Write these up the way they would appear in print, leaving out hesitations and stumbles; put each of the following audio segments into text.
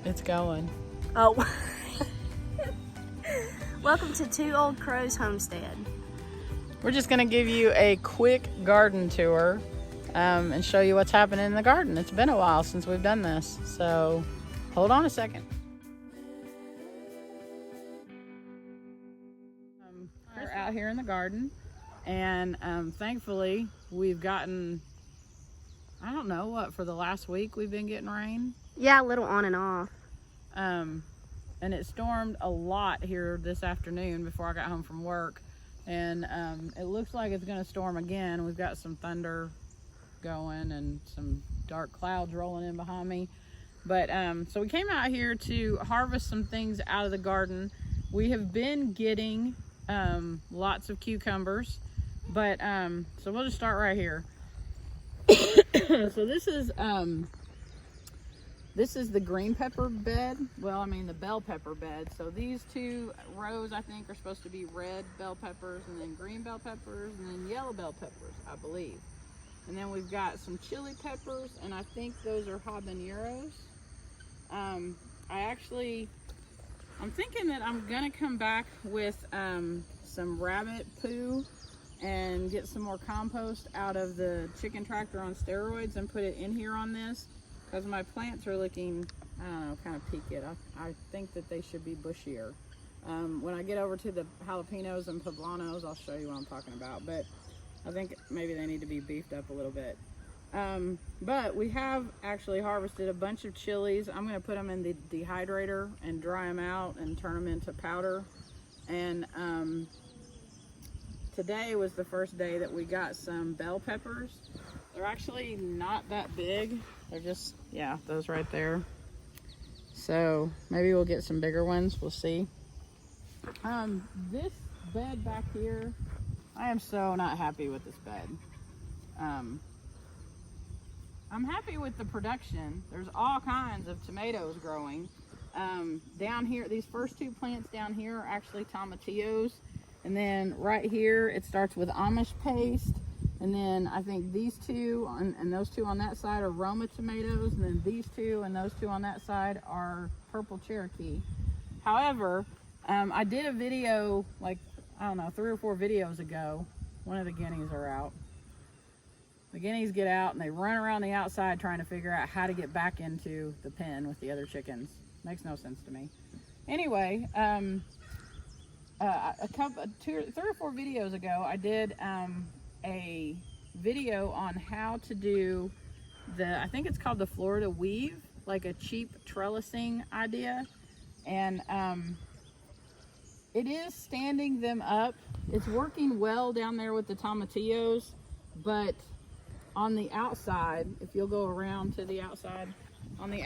It's going. Oh. Welcome to Two Old Crows Homestead. We're just gonna give you a quick garden tour and show you what's happening in the garden. It's been a while since we've done this, so hold on a second. We're out here in the garden, and thankfully we've gotten, I don't know what, for the last week we've been getting rain. Yeah, a little on and off. And it stormed a lot here this afternoon before I got home from work, and it looks like it's going to storm again. We've got some thunder going and some dark clouds rolling in behind me, but so we came out here to harvest some things out of the garden. We have been getting lots of cucumbers, but so we'll just start right here. So this is the green pepper bed. Well, I mean the bell pepper bed. So these two rows, I think, are supposed to be red bell peppers, and then green bell peppers, and then yellow bell peppers, I believe. And then we've got some chili peppers, and I think those are habaneros. I'm thinking that I'm gonna come back with some rabbit poo and get some more compost out of the chicken tractor on steroids and put it in here on this, because my plants are looking, I don't know, kind of peaked. I think that they should be bushier. When I get over to the jalapenos and poblanos, I'll show you what I'm talking about, but I think maybe they need to be beefed up a little bit. But we have actually harvested a bunch of chilies. I'm going to put them in the dehydrator and dry them out and turn them into powder. And today was the first day that we got some bell peppers. They're actually not that big. They're just, yeah, those right there. So maybe we'll get some bigger ones. We'll see. This bed back here, I am so not happy with this bed. I'm happy with the production. There's all kinds of tomatoes growing. Down here, these first two plants down here are actually tomatillos. And then right here, it starts with Amish paste. And then I think these two and those two on that side are Roma tomatoes. And then these two and those two on that side are purple Cherokee. However, I did a video, like, I don't know, 3 or 4 videos ago. One of the guineas are out. The guineas get out and they run around the outside trying to figure out how to get back into the pen with the other chickens. Makes no sense to me. Anyway, 3 or 4 videos ago, I did a video on how to do I think it's called the Florida weave, like a cheap trellising idea. And it is standing them up. It's working well down there with the tomatillos, but on the outside, if you'll go around to the outside, on the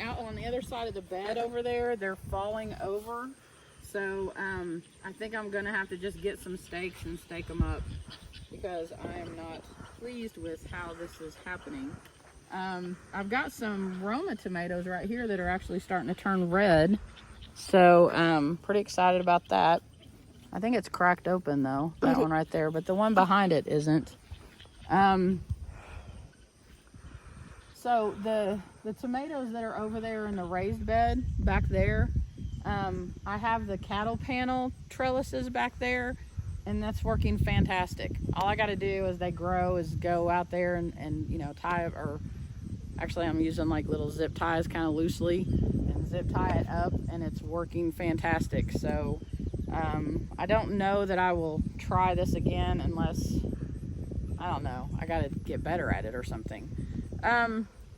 other side of the bed over there, they're falling over. So I think I'm gonna have to just get some stakes and stake them up, because I am not pleased with how this is happening. I've got some Roma tomatoes right here that are actually starting to turn red. So pretty excited about that. I think it's cracked open though, that one right there, but the one behind it isn't. So the tomatoes that are over there in the raised bed back there, I have the cattle panel trellises back there, and that's working fantastic. All I got to do as they grow is go out there and you know, tie it, or actually I'm using like little zip ties kind of loosely and zip tie it up, and it's working fantastic. So I don't know that I will try this again unless, I don't know, I got to get better at it or something.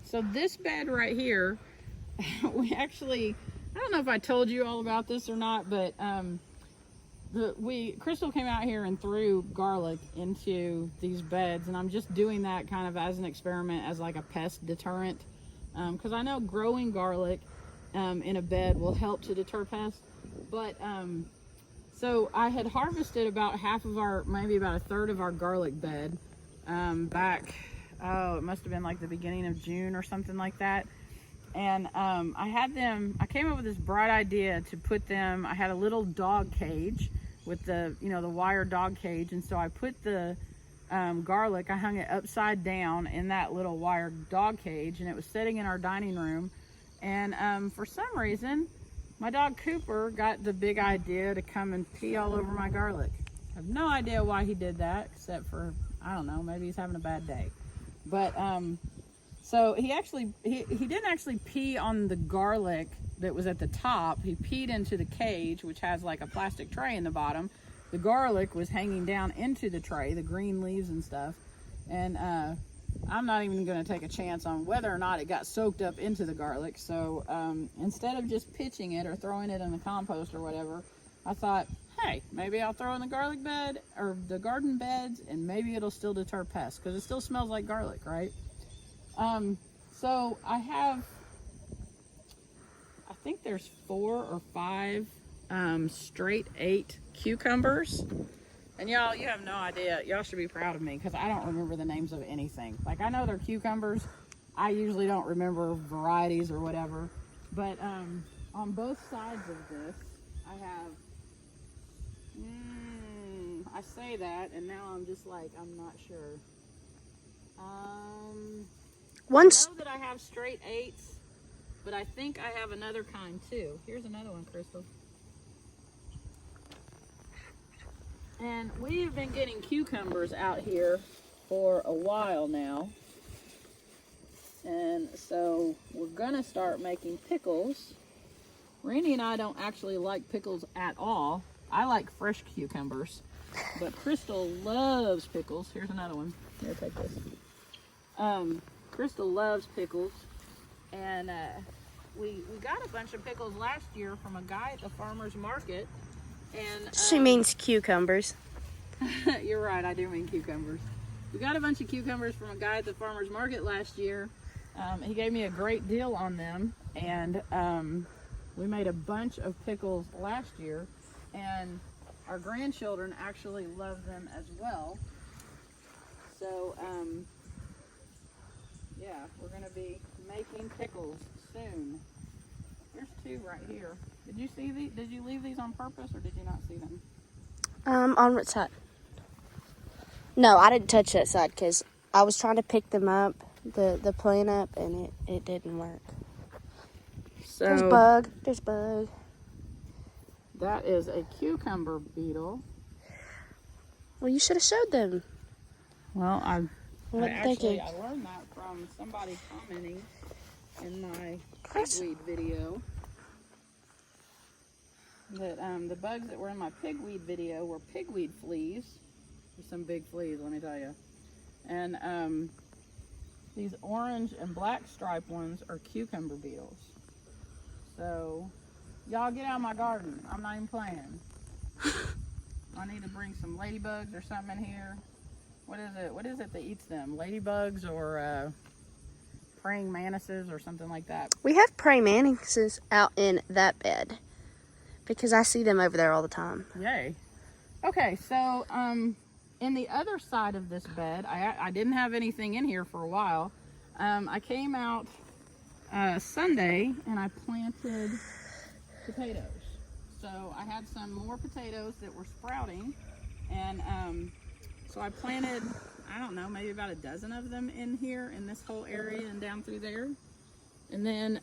So this bed right here, we actually, I don't know if I told you all about this or not, but Crystal came out here and threw garlic into these beds, and I'm just doing that kind of as an experiment, as like a pest deterrent, because I know growing garlic in a bed will help to deter pests. But so I had harvested about half of maybe about a third of our garlic bed back, it must have been like the beginning of June or something like that. And I came up with this bright idea to put them, I had a little dog cage with the wire dog cage. And so I put the garlic, I hung it upside down in that little wire dog cage, and it was sitting in our dining room. And for some reason, my dog Cooper got the big idea to come and pee all over my garlic. I have no idea why he did that, except for, I don't know, maybe he's having a bad day. But so he didn't actually pee on the garlic that was at the top. He peed into the cage, which has like a plastic tray in the bottom. The garlic was hanging down into the tray, the green leaves and stuff. And I'm not even going to take a chance on whether or not it got soaked up into the garlic. So instead of just pitching it or throwing it in the compost or whatever, I thought, hey, maybe I'll throw in the garlic bed or the garden beds, and maybe it'll still deter pests, because it still smells like garlic, right? So I have, I think there's 4 or 5 straight 8 cucumbers. And y'all, you have no idea. Y'all should be proud of me, because I don't remember the names of anything. Like, I know they're cucumbers. I usually don't remember varieties or whatever. But on both sides of this, I have, I say that, and now I'm just like, I'm not sure. I know that I have straight 8s, but I think I have another kind too. Here's another one, Crystal. And we've been getting cucumbers out here for a while now. And so we're gonna start making pickles. Randy and I don't actually like pickles at all. I like fresh cucumbers, but Crystal loves pickles. Here's another one. Here, take this. Crystal loves pickles, and we got a bunch of pickles last year from a guy at the farmer's market. And She means cucumbers. you're right, I do mean cucumbers. We got a bunch of cucumbers from a guy at the farmer's market last year. He gave me a great deal on them, and we made a bunch of pickles last year, and our grandchildren actually love them as well. So yeah, we're gonna be making pickles soon. There's 2 right here. Did you see these? Did you leave these on purpose, or did you not see them? On what side? No, I didn't touch that side because I was trying to pick them up, the plant up, and it didn't work. So There's bug. There's bug. that is a cucumber beetle. Well, you should have showed them. Well, I What learned that from somebody commenting in my pigweed video. That the bugs that were in my pigweed video were pigweed fleas. There's some big fleas, let me tell you. And these orange and black striped ones are cucumber beetles. So y'all get out of my garden. I'm not even playing. I need to bring some ladybugs or something in here. What is it? What is it that eats them? Ladybugs or praying mantises or something like that? We have praying mantises out in that bed because I see them over there all the time. Yay. Okay, so in the other side of this bed, I didn't have anything in here for a while. I came out Sunday and I planted potatoes. So I had some more potatoes that were sprouting, and so I planted, I don't know, maybe about a dozen of them in here in this whole area and down through there. And then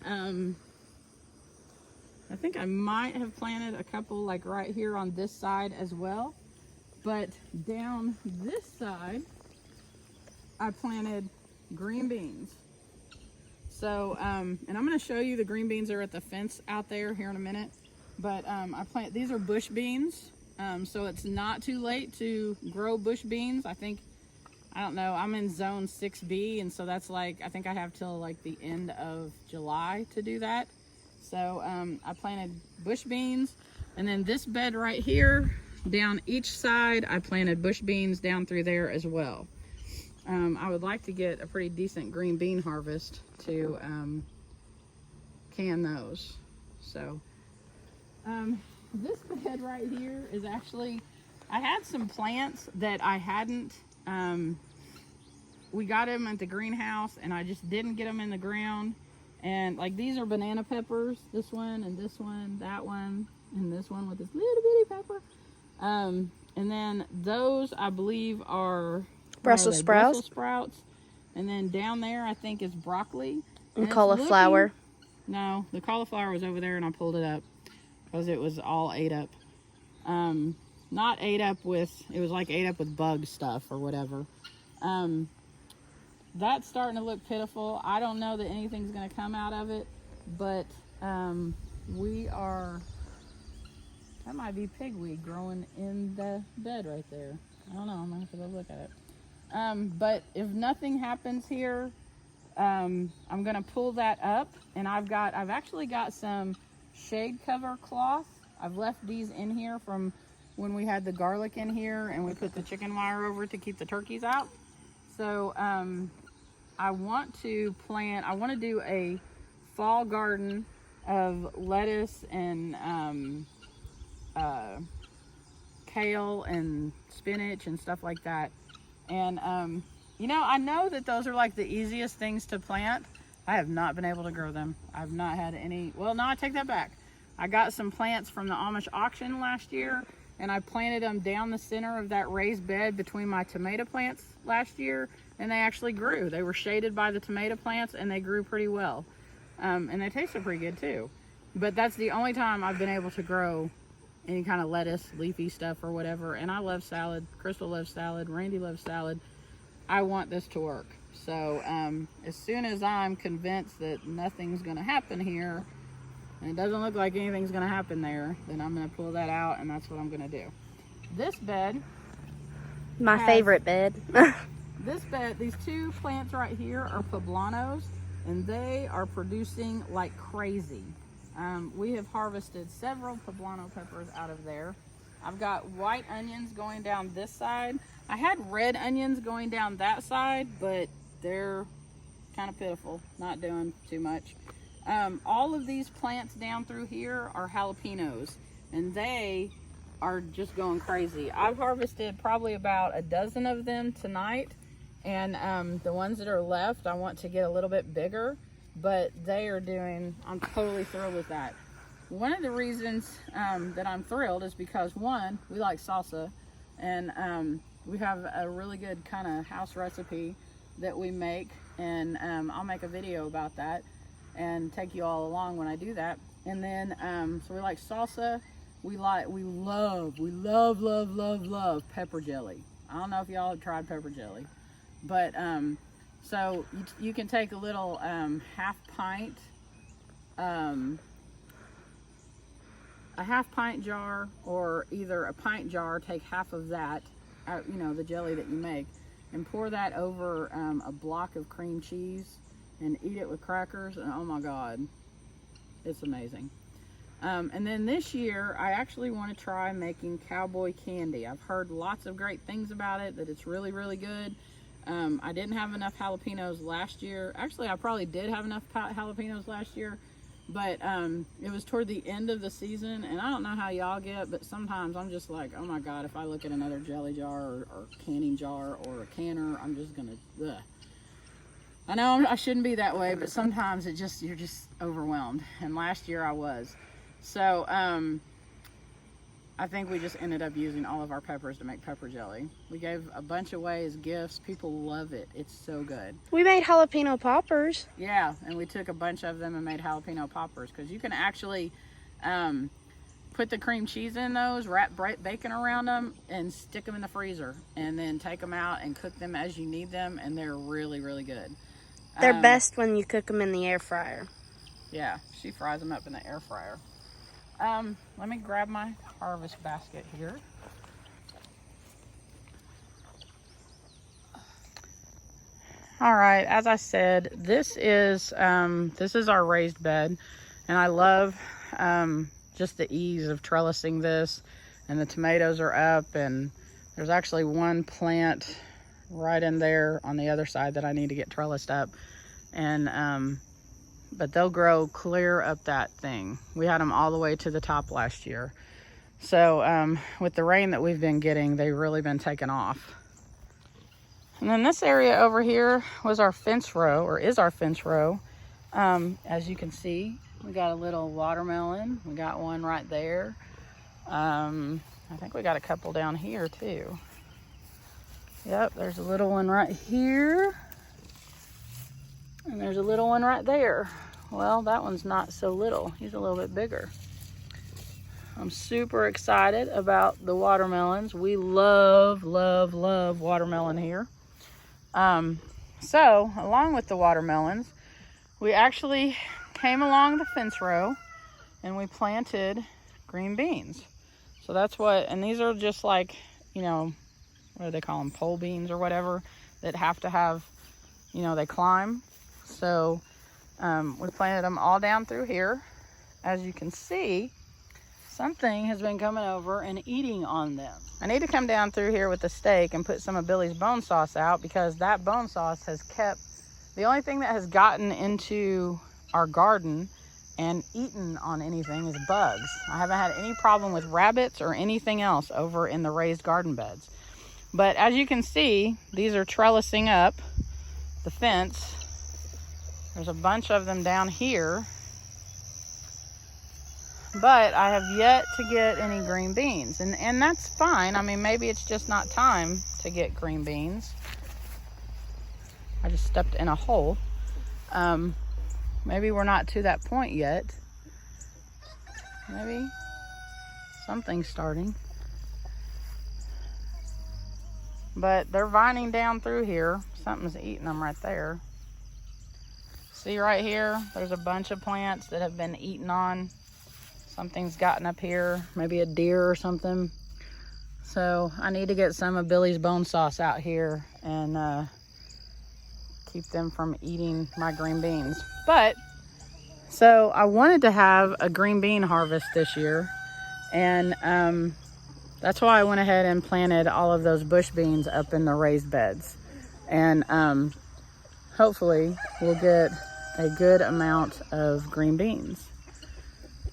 I think I might have planted a couple like right here on this side as well. But down this side, I planted green beans. So, and I'm going to show you the green beans are at the fence out there here in a minute. But these are bush beans. So it's not too late to grow bush beans. I don't know, I'm in zone 6B, and so that's like, I think I have till like the end of July to do that. So I planted bush beans, and then this bed right here, down each side, I planted bush beans down through there as well. I would like to get a pretty decent green bean harvest to can those. So this bed right here is actually, I had some plants that I hadn't, we got them at the greenhouse and I just didn't get them in the ground. And like, these are banana peppers, this one and this one, that one, and this one with this little bitty pepper. And then those I believe are Brussels sprouts. Brussels sprouts. And then down there I think is broccoli And cauliflower. No, the cauliflower was over there and I pulled it up because it was all ate up. Not ate up with, it was like ate up with bug stuff or whatever. That's starting to look pitiful. I don't know that anything's going to come out of it, but we are, that might be pigweed growing in the bed right there. I don't know, I'm going to have to go look at it. But if nothing happens here, I'm going to pull that up, and I've actually got some shade cover cloth. I've left these in here from when we had the garlic in here and we put the chicken wire over it to keep the turkeys out. So I want to do a fall garden of lettuce and kale and spinach and stuff like that. And you know, I know that those are like the easiest things to plant. I have not been able to grow them. I've not had any, well, no, I take that back. I got some plants from the Amish auction last year, and I planted them down the center of that raised bed between my tomato plants last year, and they actually grew. They were shaded by the tomato plants, and they grew pretty well. And they tasted pretty good too. But that's the only time I've been able to grow any kind of lettuce, leafy stuff or whatever. And I love salad. Crystal loves salad. Randy loves salad. I want this to work. So as soon as I'm convinced that nothing's going to happen here, and it doesn't look like anything's going to happen there, then I'm going to pull that out, and that's what I'm going to do. This bed, My favorite bed. this bed, these two plants right here are Poblanos, and they are producing like crazy. We have harvested several poblano peppers out of there. I've got white onions going down this side. I had red onions going down that side, but they're kind of pitiful, not doing too much. All of these plants down through here are jalapenos, and they are just going crazy. I've harvested probably about a dozen of them tonight, and the ones that are left, I want to get a little bit bigger, but they are doing, I'm totally thrilled with that. One of the reasons that I'm thrilled is because, one, we like salsa, and we have a really good kind of house recipe that we make, and I'll make a video about that and take you all along when I do that. And then so we like salsa. We love pepper jelly. I don't know if y'all have tried pepper jelly, but so you can take a little half pint jar, or either a pint jar, take half of that, you know, the jelly that you make, and pour that over a block of cream cheese and eat it with crackers, and oh my God, it's amazing. And then this year, I actually want to try making cowboy candy. I've heard lots of great things about it, that it's really, really good. I didn't have enough jalapenos last year. Actually, I probably did have enough jalapenos last year, but it was toward the end of the season, and I don't know how y'all get, but sometimes I'm just like, oh my God, if I look at another jelly jar or canning jar or a canner, I'm just gonna, ugh. I know I shouldn't be that way, but sometimes you're just overwhelmed, and last year I was. So I think we just ended up using all of our peppers to make pepper jelly. We gave a bunch away as gifts. People love it. It's so good. We made jalapeno poppers. Yeah, and we took a bunch of them and made jalapeno poppers, because you can actually put the cream cheese in those, wrap bacon around them, and stick them in the freezer, and then take them out and cook them as you need them, and they're really, really good. They're best when you cook them in the air fryer. Yeah, she fries them up in the air fryer. Let me grab my harvest basket here. All right, as I said, this is our raised bed, and I love just the ease of trellising this, and the tomatoes are up, and there's actually one plant right in there on the other side that I need to get trellised up, and but they'll grow clear up that thing. We had them all the way to the top last year. So with the rain that we've been getting, they've really been taken off. And then this area over here was our fence row, or is our fence row. As you can see, we got a little watermelon. We got one right there. I think we got a couple down here too. Yep, there's a little one right here. And there's a little one right there. well, that one's not so little. He's a little bit bigger. I'm super excited about the watermelons. We love, love, love watermelon here. So, along with the watermelons, we actually came along the fence row and we planted green beans. So that's what, and these are just like, you know, what do they call them? Pole beans or whatever, that have to have, you know, they climb. So we planted them all down through here. As you can see, something has been coming over and eating on them. I need to come down through here with the stake and put some of Billy's bone sauce out, because that bone sauce has kept, the only thing that has gotten into our garden and eaten on anything is bugs. I haven't had any problem with rabbits or anything else over in the raised garden beds. But as you can see, these are trellising up the fence. There's a bunch of them down here, but I have yet to get any green beans, and that's fine. I mean, maybe it's just not time to get green beans. I just stepped in a hole. Maybe we're not to that point yet. Maybe something's starting. But they're vining down through here. Something's eating them right there. See right here, there's a bunch of plants that have been eaten on. Something's gotten up here, maybe a deer or something. So I need to get some of Billy's bone sauce out here and keep them from eating my green beans. But, so I wanted to have a green bean harvest this year, and that's why I went ahead and planted all of those bush beans up in the raised beds. And hopefully we'll get a good amount of green beans.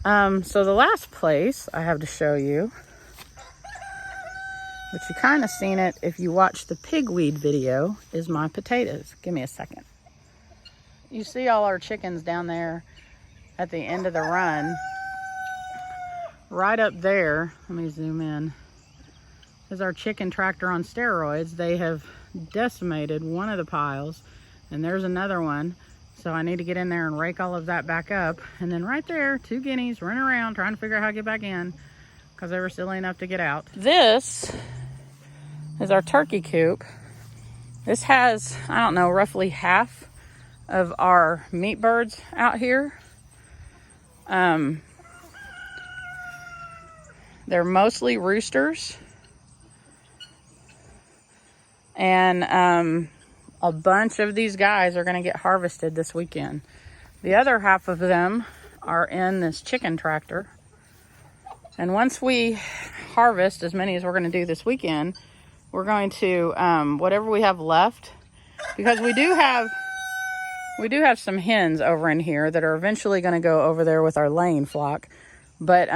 So the last place I have to show you, which you kind of seen it if you watch the pigweed video, is my potatoes. Give me a second. You see all our chickens down there at the end of the run. Right up there, let me zoom in, is our chicken tractor on steroids. They have decimated one of the piles, and there's another one. So I need to get in there and rake all of that back up. And then right there, 2 guineas running around trying to figure out how to get back in because they were silly enough to get out. This is our turkey coop. This has, I don't know, roughly half of our meat birds out here. They're mostly roosters. And a bunch of these guys are going to get harvested this weekend. The other half of them are in this chicken tractor. And once we harvest as many as we're going to do this weekend, we're going to, whatever we have left, because we do have some hens over in here that are eventually going to go over there with our laying flock. But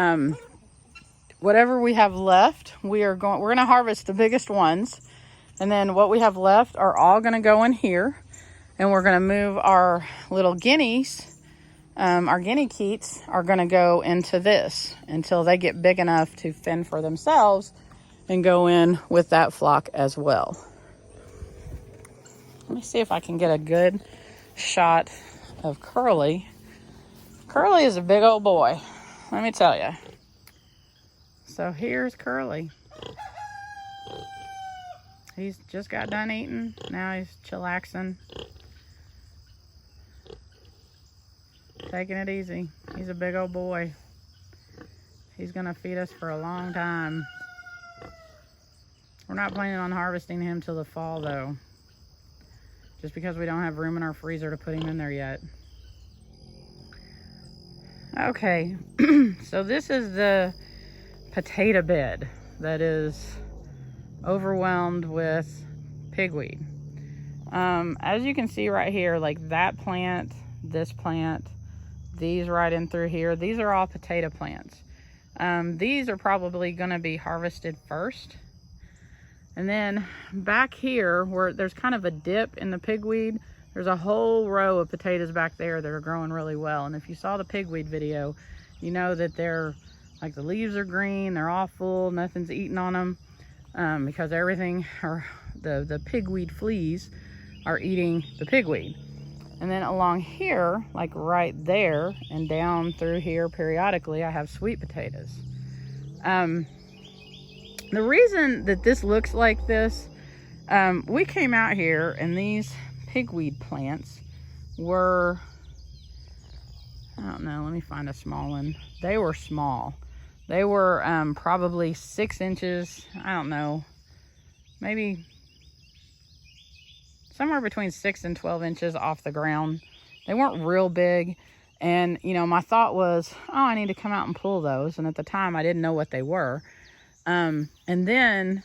whatever we have left, we're going to harvest the biggest ones. And then what we have left are all going to go in here. And we're going to move our little guineas, our guinea keats are going to go into this until they get big enough to fend for themselves and go in with that flock as well. Let me see if I can get a good shot of Curly. Curly is a big old boy, let me tell you. So here's Curly. He's just got done eating. Now he's chillaxing. Taking it easy. He's a big old boy. He's gonna feed us for a long time. We're not planning on harvesting him till the fall though. Just because we don't have room in our freezer to put him in there yet. Okay, so this is the potato bed that is overwhelmed with pigweed. As you can see right here, like that plant, this plant, these right in through here, these are all potato plants. These are probably going to be harvested first. And then back here where there's kind of a dip in the pigweed, there's a whole row of potatoes back there that are growing really well. And if you saw the pigweed video, you know that they're like, the leaves are green, they're all full, nothing's eating on them. Because everything, or the pigweed fleas are eating the pigweed. And then along here, like right there and down through here periodically, I have sweet potatoes. The reason that this looks like this, we came out here and these pigweed plants were, I don't know, let me find a small one. They were small. They were probably 6 inches, I don't know, maybe somewhere between 6 and 12 inches off the ground. They weren't real big. And, you know, my thought was, oh, I need to come out and pull those. And at the time, I didn't know what they were. And then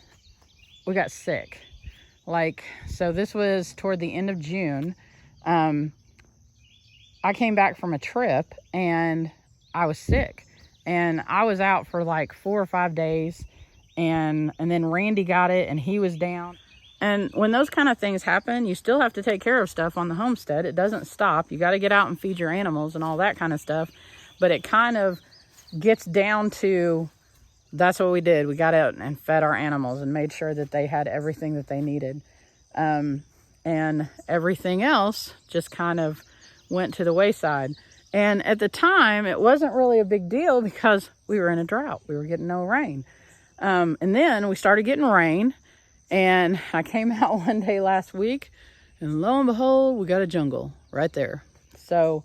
we got sick. Like, so this was toward the end of June. I came back from a trip and I was sick. And I was out for like 4 or 5 days. And then Randy got it and he was down. And when those kind of things happen, you still have to take care of stuff on the homestead. It doesn't stop. You got to get out and feed your animals and all that kind of stuff. But it kind of gets down to, that's what we did. We got out and fed our animals and made sure that they had everything that they needed. And everything else just kind of went to the wayside. And at the time, it wasn't really a big deal because we were in a drought. We were getting no rain. And then we started getting rain. And I came out one day last week and lo and behold, we got a jungle right there. So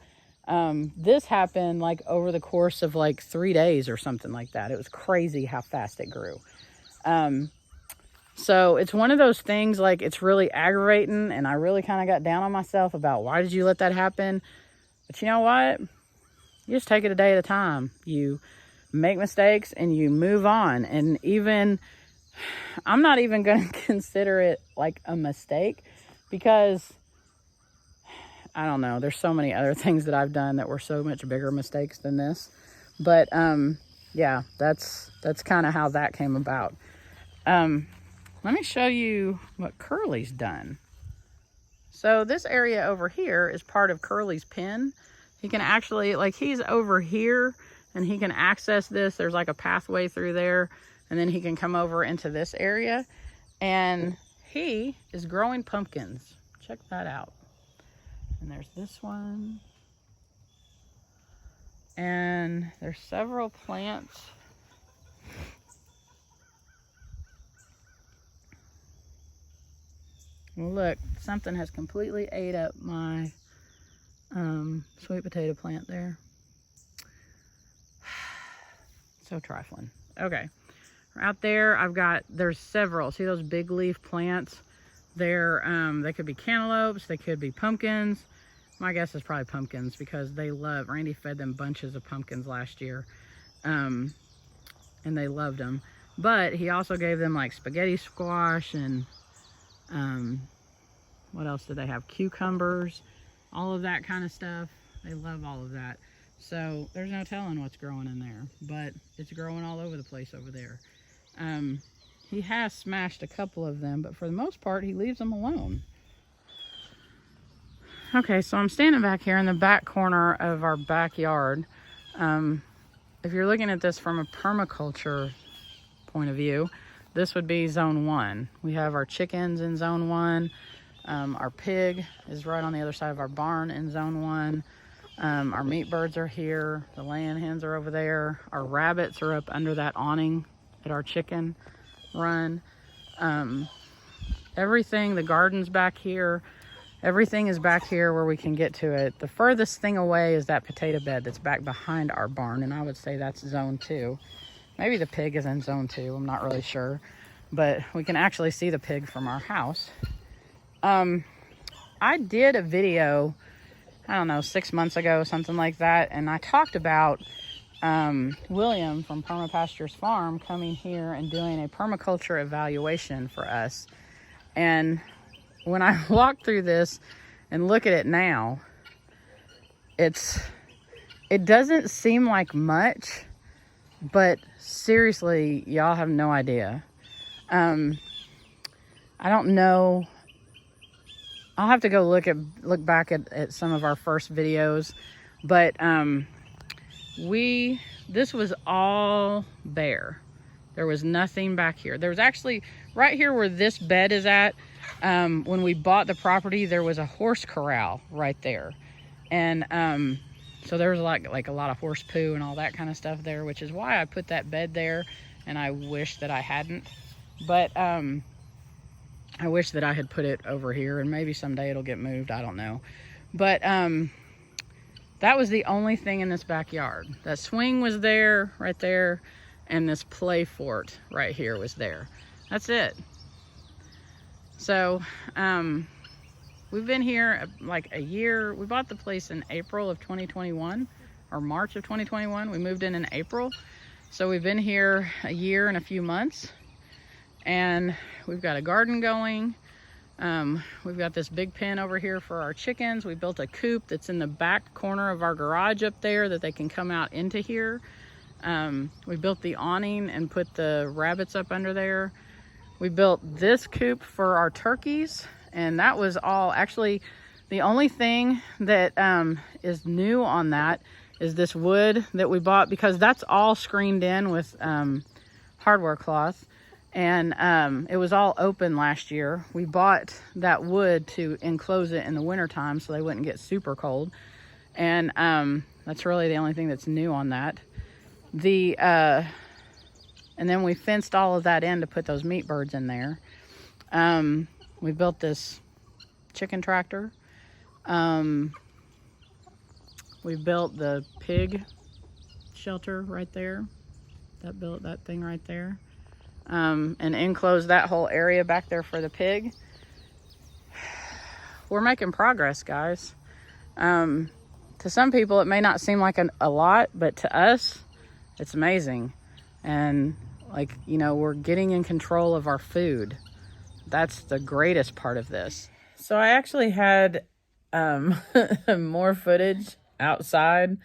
this happened like over the course of like 3 days or something like that. It was crazy how fast it grew. So it's one of those things, like, it's really aggravating, and I really kind of got down on myself about why did you let that happen? But you know what? You just take it a day at a time. You make mistakes and you move on. And even, I'm not even going to consider it like a mistake because, I don't know, there's so many other things that I've done that were so much bigger mistakes than this. But yeah, that's kind of how that came about. Let me show you what Curly's done. So this area over here is part of Curly's pen. He can actually, like, he's over here and he can access this. There's like a pathway through there, and then he can come over into this area. And he is growing pumpkins. Check that out. And there's this one. And there's several plants. Look, something has completely ate up my sweet potato plant there. So trifling. Okay. Out there, there's several. See those big leaf plants? They could be cantaloupes, they could be pumpkins. My guess is probably pumpkins because Randy fed them bunches of pumpkins last year. And they loved them. But he also gave them like spaghetti squash and what else did they have? Cucumbers, all of that kind of stuff. They love all of that. So there's no telling what's growing in there, but it's growing all over the place over there. He has smashed a couple of them, but for the most part, he leaves them alone. Okay, so I'm standing back here in the back corner of our backyard. If you're looking at this from a permaculture point of view, this would be zone 1. We have our chickens in zone 1. Our pig is right on the other side of our barn in zone 1. Our meat birds are here. The laying hens are over there. Our rabbits are up under that awning at our chicken run. Everything, the garden's back here. Everything is back here where we can get to it. The furthest thing away is that potato bed that's back behind our barn, and I would say that's zone 2. Maybe the pig is in zone 2. I'm not really sure. But we can actually see the pig from our house. I did a video, I don't know, 6 months ago, something like that. And I talked about William from Permapastures Farm coming here and doing a permaculture evaluation for us. And when I walk through this and look at it now, it doesn't seem like much. But seriously, y'all have no idea. I don't know. I'll have to go look back at some of our first videos. But this was all bare. There was nothing back here. There was actually, right here where this bed is at, when we bought the property, there was a horse corral right there. And so there was like a lot of horse poo and all that kind of stuff there, which is why I put that bed there. And I wish that I hadn't. But I wish that I had put it over here, and maybe someday it'll get moved. I don't know. But that was the only thing in this backyard. That swing was there, right there, and this play fort right here was there. That's it. So we've been here like a year. We bought the place in April of 2021 or March of 2021. We moved in April. So we've been here a year and a few months, and we've got a garden going. We've got this big pen over here for our chickens. We built a coop that's in the back corner of our garage up there that they can come out into here. We built the awning and put the rabbits up under there. We built this coop for our turkeys, and that was all. Actually, the only thing that is new on that is this wood that we bought, because that's all screened in with hardware cloth, and it was all open last year. We bought that wood to enclose it in the wintertime so they wouldn't get super cold, and that's really the only thing that's new on that. And then we fenced all of that in to put those meat birds in there. We built this chicken tractor. We built the pig shelter right there. Built that thing right there. And enclosed that whole area back there for the pig. We're making progress, guys. To some people, it may not seem like a lot, but to us, it's amazing. And like, you know, we're getting in control of our food. That's the greatest part of this. So I actually had more footage outside,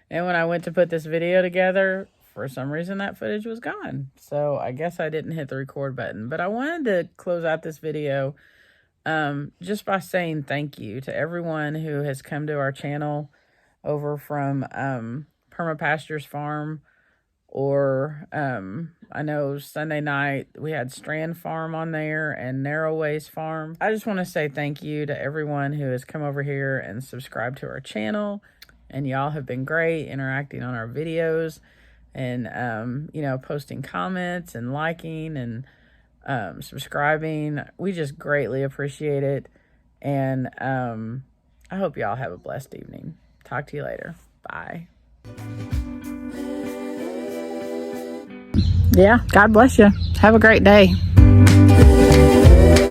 and when I went to put this video together, for some reason that footage was gone. So I guess I didn't hit the record button. But I wanted to close out this video just by saying thank you to everyone who has come to our channel over from Permapastures Farm, or I know Sunday night we had Strand Farm on there and Narrowways Farm. I just want to say thank you to everyone who has come over here and subscribed to our channel, and y'all have been great interacting on our videos, and you know, posting comments and liking and subscribing. We just greatly appreciate it, and I hope y'all have a blessed evening. Talk to you later. Bye. Yeah, God bless you. Have a great day.